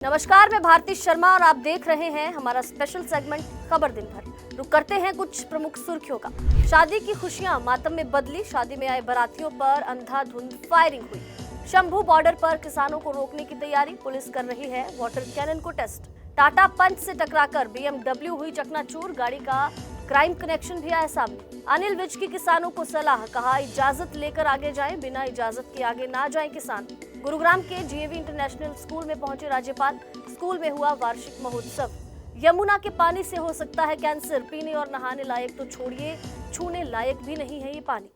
नमस्कार, मैं भारती शर्मा और आप देख रहे हैं हमारा स्पेशल सेगमेंट खबर दिन भर। रुक करते हैं कुछ प्रमुख सुर्खियों का। शादी की खुशियां मातम में बदली, शादी में आए बारातियों पर अंधाधुंध फायरिंग हुई। शंभू बॉर्डर पर किसानों को रोकने की तैयारी, पुलिस कर रही है वाटर कैनन को टेस्ट। टाटा पंच से टकराकर BMW हुई चकनाचूर, गाड़ी का क्राइम कनेक्शन भी आया सामने। अनिल विज की किसानों को सलाह, कहा इजाजत लेकर आगे जाएं, बिना इजाजत के आगे ना जाएं किसान। गुरुग्राम के GAV इंटरनेशनल स्कूल में पहुंचे राज्यपाल, स्कूल में हुआ वार्षिक महोत्सव। यमुना के पानी से हो सकता है कैंसर, पीने और नहाने लायक तो छोड़िए, छूने लायक भी नहीं है ये पानी।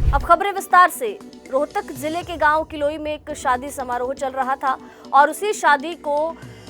अब खबरें विस्तार से। रोहतक जिले के गांव किलोई में एक शादी समारोह चल रहा था और उसी शादी को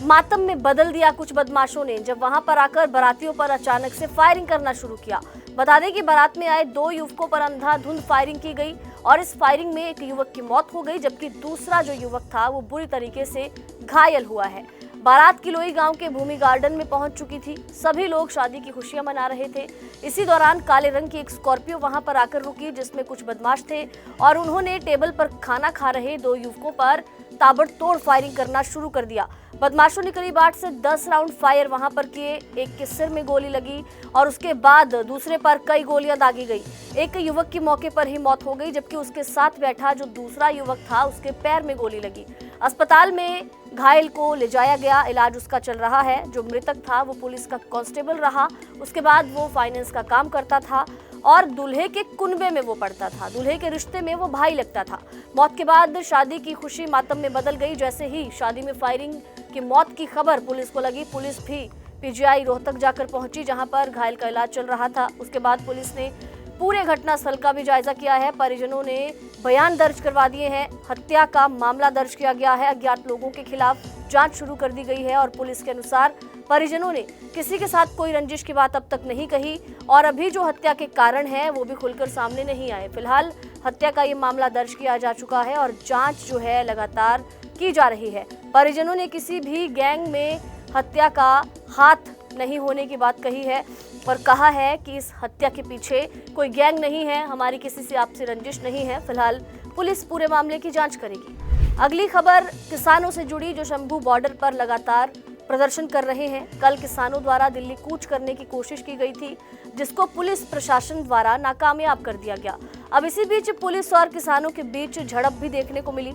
मातम में बदल दिया कुछ बदमाशों ने, जब वहां पर आकर बारातियों पर अचानक से फायरिंग करना शुरू किया। बता दें कि बारात में आए 2 युवकों पर अंधाधुंध फायरिंग की गई और इस फायरिंग में एक युवक की मौत हो गई, जबकि दूसरा जो युवक था वो बुरी तरीके से घायल हुआ है। बारात किलोई गांव के भूमि गार्डन में पहुंच चुकी थी। सभी लोग शादी की खुशियां मना रहे थे। इसी दौरान काले रंग की एक स्कॉर्पियो वहां पर आकर रुकी, जिसमें कुछ बदमाश थे और उन्होंने टेबल पर खाना खा रहे 2 युवकों पर ताबड़तोड़ फायरिंग करना शुरू कर दिया। बदमाशों ने करीब 8 से 10 राउंड फायर वहां पर किए। एक के सिर में गोली लगी और उसके बाद दूसरे पर कई गोलियां दागी गई। एक युवक की मौके पर ही मौत हो गई, जबकि उसके साथ बैठा जो दूसरा युवक था उसके पैर में गोली लगी। अस्पताल में घायल को ले जाया गया, इलाज उसका चल रहा है। जो मृतक था वो पुलिस का कांस्टेबल रहा, उसके बाद वो फाइनेंस का काम करता था और दूल्हे के कुनबे में वो पड़ता था, दूल्हे के रिश्ते में वो भाई लगता था। मौत के बाद शादी की खुशी मातम में बदल गई। जैसे ही शादी में फायरिंग की मौत की खबर पुलिस को लगी, पुलिस भी PGI रोहतक जाकर पहुंची, जहां पर घायल का इलाज चल रहा था। उसके बाद पुलिस ने पूरे घटनास्थल का भी जायजा किया है। परिजनों ने बयान दर्ज करवा दिए हैं। हत्या का मामला दर्ज किया गया है। अज्ञात लोगों के खिलाफ जांच शुरू कर दी गई है और पुलिस के अनुसार परिजनों ने किसी के साथ कोई रंजिश की बात अब तक नहीं कही और अभी जो हत्या के कारण है वो भी खुलकर सामने नहीं आए। फिलहाल हत्या का ये मामला दर्ज किया जा चुका है और जांच जो है लगातार की जा रही है। परिजनों ने किसी भी गैंग में हत्या का हाथ नहीं होने की बात कही है और कहा है कि इस हत्या के पीछे कोई गैंग नहीं है, हमारी किसी से आपसी रंजिश नहीं है। फिलहाल पुलिस पूरे मामले की जांच करेगी। अगली खबर किसानों से जुड़ी, जो शंभू बॉर्डर पर लगातार प्रदर्शन कर रहे हैं। कल किसानों द्वारा दिल्ली कूच करने की कोशिश की गई थी, जिसको पुलिस प्रशासन द्वारा नाकामयाब कर दिया गया। अब इसी बीच पुलिस और किसानों के बीच झड़प भी देखने को मिली।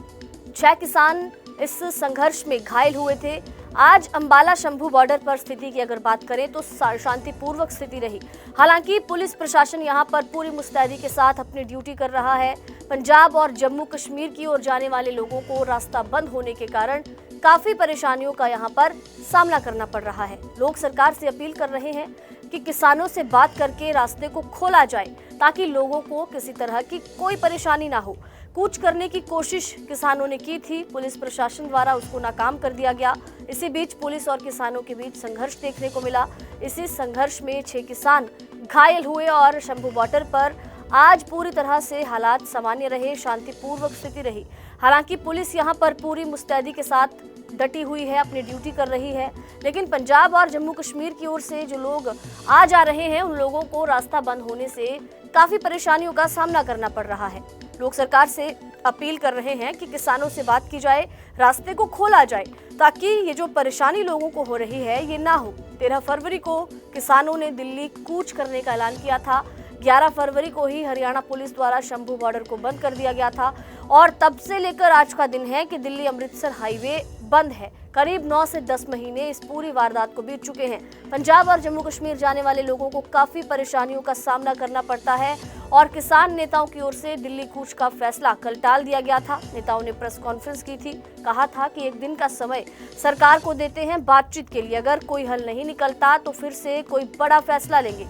6 किसान इस संघर्ष में घायल हुए थे। आज अंबाला शंभू बॉर्डर पर स्थिति की अगर बात करें तो शांतिपूर्वक स्थिति रही। हालांकि पुलिस प्रशासन यहां पर पूरी मुस्तैदी के साथ अपनी ड्यूटी कर रहा है। पंजाब और जम्मू कश्मीर की ओर जाने वाले लोगों को रास्ता बंद होने के कारण काफी परेशानियों का यहां पर सामना करना पड़ रहा है। लोग सरकार से अपील कर रहे हैं कि किसानों से बात करके रास्ते को खोला जाए, ताकि लोगों को किसी तरह की कोई परेशानी ना हो। कूच करने की कोशिश किसानों ने की थी, पुलिस प्रशासन द्वारा उसको नाकाम कर दिया गया। इसी बीच पुलिस और किसानों के बीच संघर्ष देखने को मिला। इसी संघर्ष में 6 किसान घायल हुए और शंभू बॉर्डर पर आज पूरी तरह से हालात सामान्य रहे, शांतिपूर्वक स्थिति रही। हालांकि पुलिस यहां पर पूरी मुस्तैदी के साथ डटी हुई है, अपनी ड्यूटी कर रही है, लेकिन पंजाब और जम्मू कश्मीर की ओर से जो लोग आ जा रहे हैं उन लोगों को रास्ता बंद होने से काफी परेशानियों का सामना करना पड़ रहा है। लोग सरकार से अपील कर रहे हैं कि किसानों से बात की जाए, रास्ते को खोला जाए, ताकि ये जो परेशानी लोगों को हो रही है ये ना हो। 13 फरवरी को किसानों ने दिल्ली कूच करने का ऐलान किया था। 11 फरवरी को ही हरियाणा पुलिस द्वारा शंभू बॉर्डर को बंद कर दिया गया था और तब से लेकर आज का दिन है कि दिल्ली अमृतसर हाईवे बंद है। करीब 9 से 10 महीने इस पूरी वारदात को बीत चुके हैं। पंजाब और जम्मू कश्मीर जाने वाले लोगों को काफी परेशानियों का सामना करना पड़ता है और किसान नेताओं की ओर से दिल्ली कूच का फैसला कल टाल दिया गया था। नेताओं ने प्रेस कॉन्फ्रेंस की थी, कहा था कि 1 दिन का समय सरकार को देते हैं बातचीत के लिए, अगर कोई हल नहीं निकलता तो फिर से कोई बड़ा फैसला लेंगे।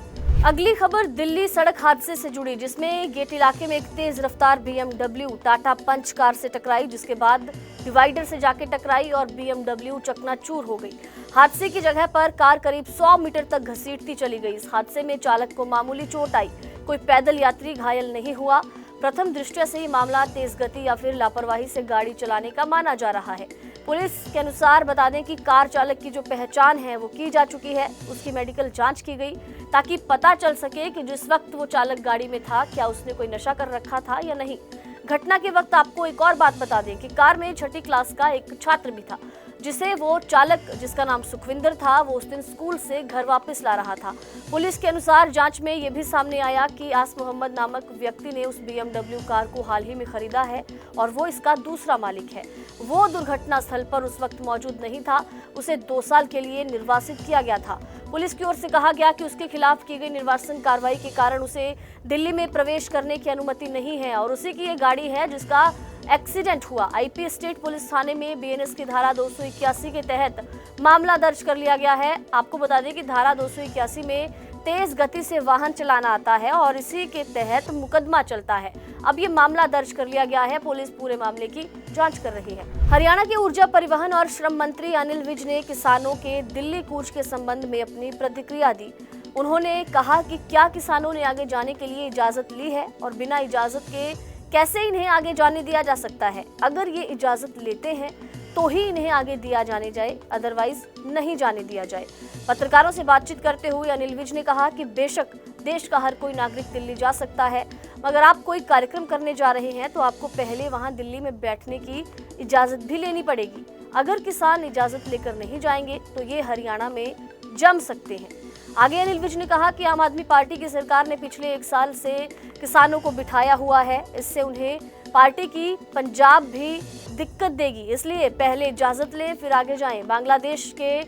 अगली खबर दिल्ली सड़क हादसे से जुड़ी, जिसमें गेट इलाके में एक तेज रफ्तार BMW टाटा पंच कार से टकराई, जिसके बाद डिवाइडर से जाके टकराई और BMW चकनाचूर हो गई। हादसे की जगह पर कार करीब 100 मीटर तक घसीटती चली गई। इस हादसे में चालक को मामूली चोट आई, कोई पैदल यात्री घायल नहीं हुआ। प्रथम दृष्टया से ये मामला तेज गति या फिर लापरवाही से गाड़ी चलाने का माना जा रहा है। पुलिस के अनुसार बता दें कि कार चालक की जो पहचान है वो की जा चुकी है, उसकी मेडिकल जांच की गई ताकि पता चल सके कि जिस वक्त वो चालक गाड़ी में था क्या उसने कोई नशा कर रखा था या नहीं। घटना के वक्त आपको एक और बात बता दें कि कार में 6ठी क्लास का एक छात्र भी था, जिसे वो चालक, जिसका नाम सुखविंदर था, वो उस दिन स्कूल से घर वापस ला रहा था। पुलिस के अनुसार जांच में ये भी सामने आया कि आस मोहम्मद नामक व्यक्ति ने उस BMW कार को हाल ही में खरीदा है और वो इसका दूसरा मालिक है। वो दुर्घटना स्थल पर उस वक्त मौजूद नहीं था, उसे 2 साल के लिए निर्वासित किया गया था। पुलिस की ओर से कहा गया कि उसके खिलाफ की गई निर्वासन कार्रवाई के कारण उसे दिल्ली में प्रवेश करने की अनुमति नहीं है और उसी की ये गाड़ी है जिसका एक्सीडेंट हुआ। IP स्टेट पुलिस थाने में BNS की धारा 281 के तहत मामला दर्ज कर लिया गया है। आपको बता दें कि धारा 281 में तेज गति से वाहन चलाना आता है और इसी के तहत मुकदमा चलता है। अब ये मामला दर्ज कर लिया गया है, पुलिस पूरे मामले की जांच कर रही है। हरियाणा के ऊर्जा, परिवहन और श्रम मंत्री अनिल विज ने किसानों के दिल्ली कूच के संबंध में अपनी प्रतिक्रिया दी। उन्होंने कहा कि क्या किसानों ने आगे जाने के लिए इजाजत ली है और बिना इजाजत के कैसे इन्हें आगे जाने दिया जा सकता है। अगर ये इजाजत लेते हैं तो ही इन्हें आगे दिया जाने जाए, अदरवाइज नहीं जाने दिया जाए। पत्रकारों से बातचीत करते हुए अनिल विज ने कहा कि बेशक देश का हर कोई नागरिक दिल्ली जा सकता है, मगर आप कोई कार्यक्रम करने जा रहे हैं तो आपको पहले वहां दिल्ली में बैठने की इजाजत भी लेनी पड़ेगी। अगर किसान इजाजत लेकर नहीं जाएंगे तो ये हरियाणा में जम सकते हैं। आगे अनिल विज ने कहा कि आम आदमी पार्टी की सरकार ने पिछले 1 साल से किसानों को बिठाया हुआ है, इससे उन्हें पार्टी की पंजाब भी दिक्कत देगी, इसलिए पहले इजाजत लें फिर आगे जाएं। बांग्लादेश के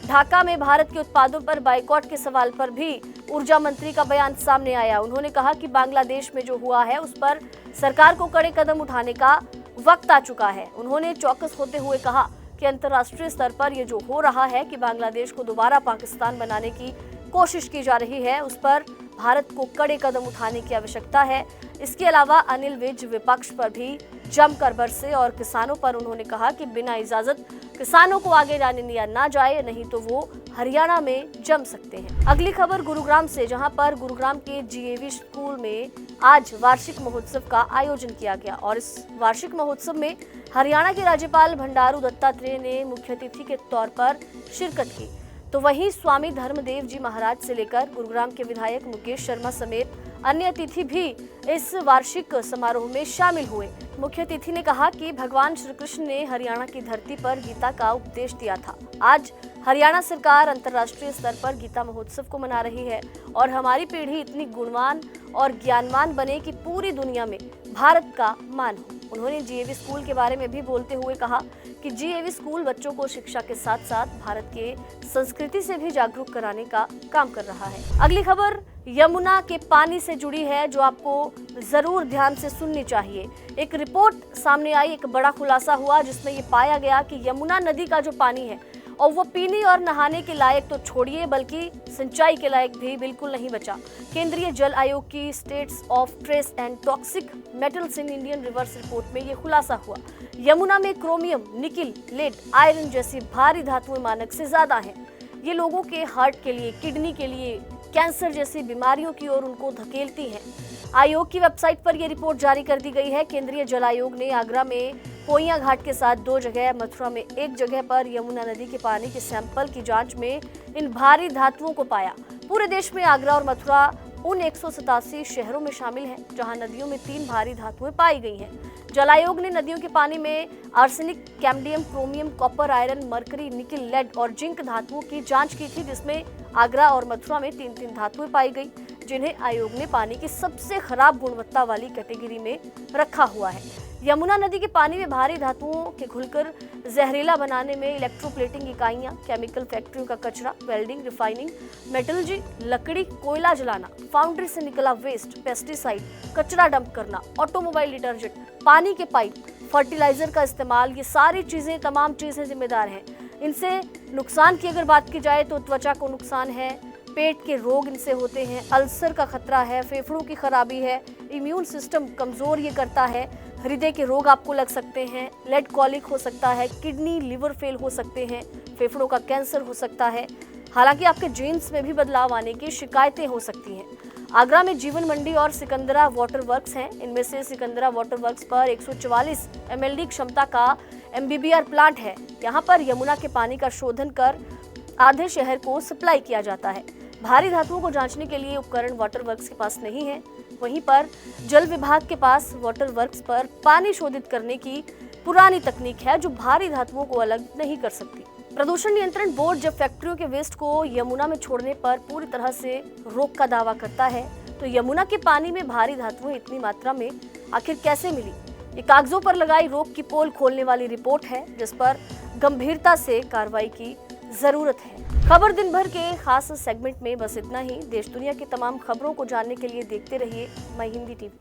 ढाका में भारत के उत्पादों पर बाइकॉट के सवाल पर भी ऊर्जा मंत्री का बयान सामने आया। उन्होंने कहा कि बांग्लादेश में जो हुआ है उस पर सरकार को कड़े कदम उठाने का वक्त आ चुका है। उन्होंने चौकस होते हुए कहा कि अंतर्राष्ट्रीय स्तर पर ये जो हो रहा है कि बांग्लादेश को दोबारा पाकिस्तान बनाने की कोशिश की जा रही है, उस पर भारत को कड़े कदम उठाने की आवश्यकता है। इसके अलावा अनिल विज विपक्ष पर भी जमकर बरसे और किसानों पर उन्होंने कहा कि बिना इजाजत किसानों को आगे जाने दिया ना जाए, नहीं तो वो हरियाणा में जम सकते हैं। अगली खबर गुरुग्राम से, जहां पर गुरुग्राम के GAV स्कूल में आज वार्षिक महोत्सव का आयोजन किया गया और इस वार्षिक महोत्सव में हरियाणा के राज्यपाल बंडारू दत्तात्रेय ने मुख्य अतिथि के तौर पर शिरकत की। तो वहीं स्वामी धर्मदेव जी महाराज से लेकर गुरुग्राम के विधायक मुकेश शर्मा समेत अन्य अतिथि भी इस वार्षिक समारोह में शामिल हुए। मुख्य अतिथि ने कहा कि भगवान श्री कृष्ण ने हरियाणा की धरती पर गीता का उपदेश दिया था। आज हरियाणा सरकार अंतर्राष्ट्रीय स्तर पर गीता महोत्सव को मना रही है और हमारी पीढ़ी इतनी गुणवान और ज्ञानवान बने कि पूरी दुनिया में भारत का मान हो। उन्होंने GAV स्कूल के बारे में भी बोलते हुए कहा कि GAV स्कूल बच्चों को शिक्षा के साथ साथ भारत के संस्कृति से भी जागरूक कराने का काम कर रहा है। अगली खबर यमुना के पानी से जुड़ी है, जो आपको जरूर ध्यान से सुननी चाहिए। एक रिपोर्ट सामने आई, एक बड़ा खुलासा हुआ जिसमें ये पाया गया कि यमुना नदी का जो पानी है और वो पीने और नहाने के लायक तो छोड़िए बल्कि सिंचाई के लायक भी बिल्कुल नहीं बचा। केंद्रीय जल आयोग की states of trace and toxic metals in Indian reverse report में ये खुलासा हुआ। यमुना में क्रोमियम, निकिल, लेड, आयरन जैसी भारी धातुएं मानक से ज्यादा हैं। ये लोगों के हार्ट के लिए, किडनी के लिए, कैंसर जैसी बीमारियों की ओर उनको धकेलती हैं। आयोग की वेबसाइट पर यह रिपोर्ट जारी कर दी गई है। केंद्रीय जल आयोग ने आगरा में पोइया घाट के साथ 2 जगह, मथुरा में 1 जगह पर यमुना नदी के पानी के सैंपल की जांच में इन भारी धातुओं को पाया। पूरे देश में आगरा और मथुरा उन 187 शहरों में शामिल हैं जहां नदियों में 3 भारी धातुएं पाई गई हैं। जल आयोग ने नदियों के पानी में आर्सेनिक, कैम्बियम, chromium, copper, iron, mercury, nickel, lead और जिंक धातुओं की जांच की थी, जिसमें आगरा और मथुरा में 3-3 धातुएं पाई गई, जिन्हें आयोग ने पानी की सबसे खराब गुणवत्ता वाली कैटेगरी में रखा हुआ है। यमुना नदी के पानी में भारी धातुओं के घुलकर जहरीला बनाने में इलेक्ट्रोप्लेटिंग इकाइयां, केमिकल फैक्ट्रियों का कचरा, वेल्डिंग, रिफाइनिंग, मेटलर्जी, लकड़ी, कोयला जलाना, फाउंड्री से निकला वेस्ट, पेस्टिसाइड, कचरा डंप करना, ऑटोमोबाइल डिटर्जेंट, पानी के पाइप, फर्टिलाइजर का इस्तेमाल, ये सारी चीजें, तमाम चीजें जिम्मेदार हैं। इनसे नुकसान की अगर बात की जाए तो त्वचा को नुकसान है, पेट के रोग इनसे होते हैं, अल्सर का खतरा है, फेफड़ों की खराबी है, इम्यून सिस्टम कमजोर ये करता है, हृदय के रोग आपको लग सकते हैं, लेड कॉलिक हो सकता है, किडनी लिवर फेल हो सकते हैं, फेफड़ों का कैंसर हो सकता है। हालांकि आपके जीन्स में भी बदलाव आने की शिकायतें हो सकती हैं। आगरा में जीवन मंडी और सिकंदरा वाटर वर्क्स हैं। इनमें से सिकंदरा वाटर वर्क्स पर 144 MLD क्षमता का MBBR प्लांट है। यहाँ पर यमुना के पानी का शोधन कर आधे शहर को सप्लाई किया जाता है। भारी धातुओं को जांचने के लिए उपकरण वाटर वर्क्स के पास नहीं है। वहीं पर जल विभाग के पास वाटर वर्क्स पर पानी शोधित करने की पुरानी तकनीक है जो भारी धातुओं को अलग नहीं कर सकती। प्रदूषण नियंत्रण बोर्ड जब फैक्ट्रियों के वेस्ट को यमुना में छोड़ने पर पूरी तरह से रोक का दावा करता है, तो यमुना के पानी में भारी धातुएं इतनी मात्रा में आखिर कैसे मिली? ये कागजों पर लगाई रोक की पोल खोलने वाली रिपोर्ट है, जिस पर गंभीरता से कार्रवाई की जरूरत है। खबर दिन भर के खास सेगमेंट में बस इतना ही। देश दुनिया की तमाम खबरों को जानने के लिए देखते रहिए माई हिंदी टीवी।